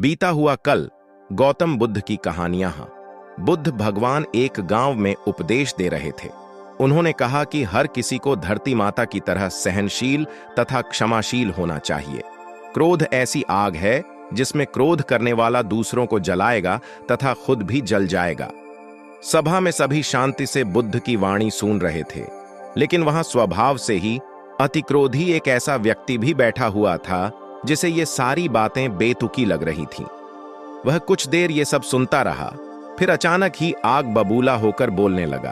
बीता हुआ कल। गौतम बुद्ध की कहानियां। बुद्ध भगवान एक गांव में उपदेश दे रहे थे। उन्होंने कहा कि हर किसी को धरती माता की तरह सहनशील तथा क्षमाशील होना चाहिए। क्रोध ऐसी आग है जिसमें क्रोध करने वाला दूसरों को जलाएगा तथा खुद भी जल जाएगा। सभा में सभी शांति से बुद्ध की वाणी सुन रहे थे, लेकिन वहां स्वभाव से ही अतिक्रोधी एक ऐसा व्यक्ति भी बैठा हुआ था जिसे ये सारी बातें बेतुकी लग रही थीं। वह कुछ देर ये सब सुनता रहा, फिर अचानक ही आग बबूला होकर बोलने लगा।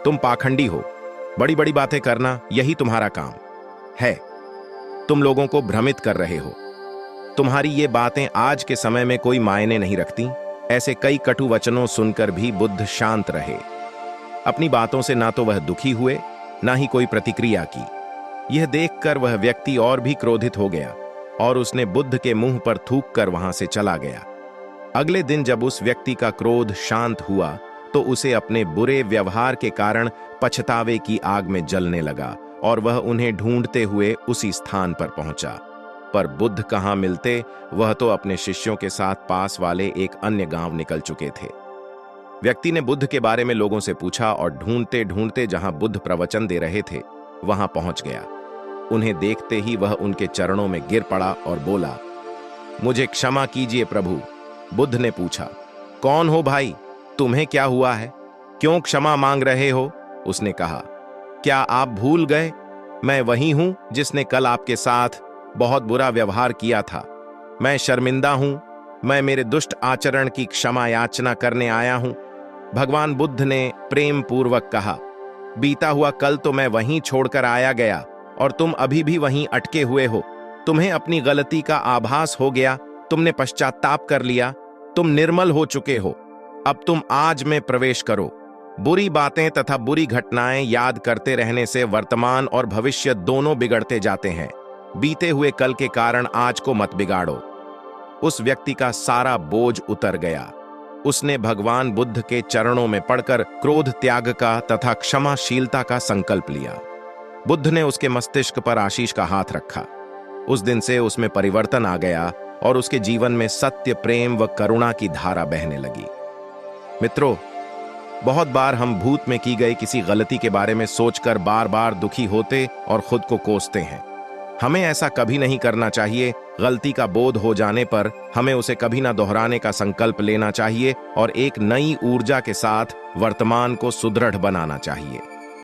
तुम पाखंडी हो, बड़ी बड़ी बातें करना यही तुम्हारा काम है। तुम लोगों को भ्रमित कर रहे हो। तुम्हारी ये बातें आज के समय में कोई मायने नहीं रखती। ऐसे कई कटु वचनों सुनकर भी बुद्ध शांत रहे। अपनी बातों से ना तो वह दुखी हुए, ना ही कोई प्रतिक्रिया की। यह देखकर वह व्यक्ति और भी क्रोधित हो गया और उसने बुद्ध के मुंह पर थूक कर वहां से चला गया। अगले दिन जब उस व्यक्ति का क्रोध शांत हुआ तो उसे अपने बुरे व्यवहार के कारण पछतावे की आग में जलने लगा और वह उन्हें ढूंढते हुए उसी स्थान पर पहुंचा। पर बुद्ध कहाँ मिलते, वह तो अपने शिष्यों के साथ पास वाले एक अन्य गांव निकल चुके थे। व्यक्ति ने बुद्ध के बारे में लोगों से पूछा और ढूंढते ढूंढते जहां बुद्ध प्रवचन दे रहे थे वहां पहुंच गया। उन्हें देखते ही वह उनके चरणों में गिर पड़ा और बोला, मुझे क्षमा कीजिए प्रभु। बुद्ध ने पूछा, कौन हो भाई, तुम्हें क्या हुआ है, क्यों क्षमा मांग रहे हो? उसने कहा, क्या आप भूल गए, मैं वही हूं जिसने कल आपके साथ बहुत बुरा व्यवहार किया था। मैं शर्मिंदा हूं, मैं मेरे दुष्ट आचरण की क्षमा याचना करने आया हूं। भगवान बुद्ध ने प्रेम पूर्वक कहा, बीता हुआ कल तो मैं वहीं छोड़कर आया गया और तुम अभी भी वहीं अटके हुए हो। तुम्हें अपनी गलती का आभास हो गया, तुमने पश्चाताप कर लिया, तुम निर्मल हो चुके हो। अब तुम आज में प्रवेश करो। बुरी बातें तथा बुरी घटनाएं याद करते रहने से वर्तमान और भविष्य दोनों बिगड़ते जाते हैं। बीते हुए कल के कारण आज को मत बिगाड़ो। उस व्यक्ति का सारा बोझ उतर गया। उसने भगवान बुद्ध के चरणों में पड़कर क्रोध त्याग का तथा क्षमाशीलता का संकल्प लिया। बुद्ध ने उसके मस्तिष्क पर आशीष का हाथ रखा। उस दिन से उसमें परिवर्तन आ गया और उसके जीवन में सत्य, प्रेम व करुणा की धारा बहने लगी। मित्रों, बहुत बार हम भूत में की गई किसी गलती के बारे में सोचकर बार बार दुखी होते और खुद को कोसते हैं। हमें ऐसा कभी नहीं करना चाहिए। गलती का बोध हो जाने पर हमें उसे कभी ना दोहराने का संकल्प लेना चाहिए और एक नई ऊर्जा के साथ वर्तमान को सुदृढ़ बनाना चाहिए।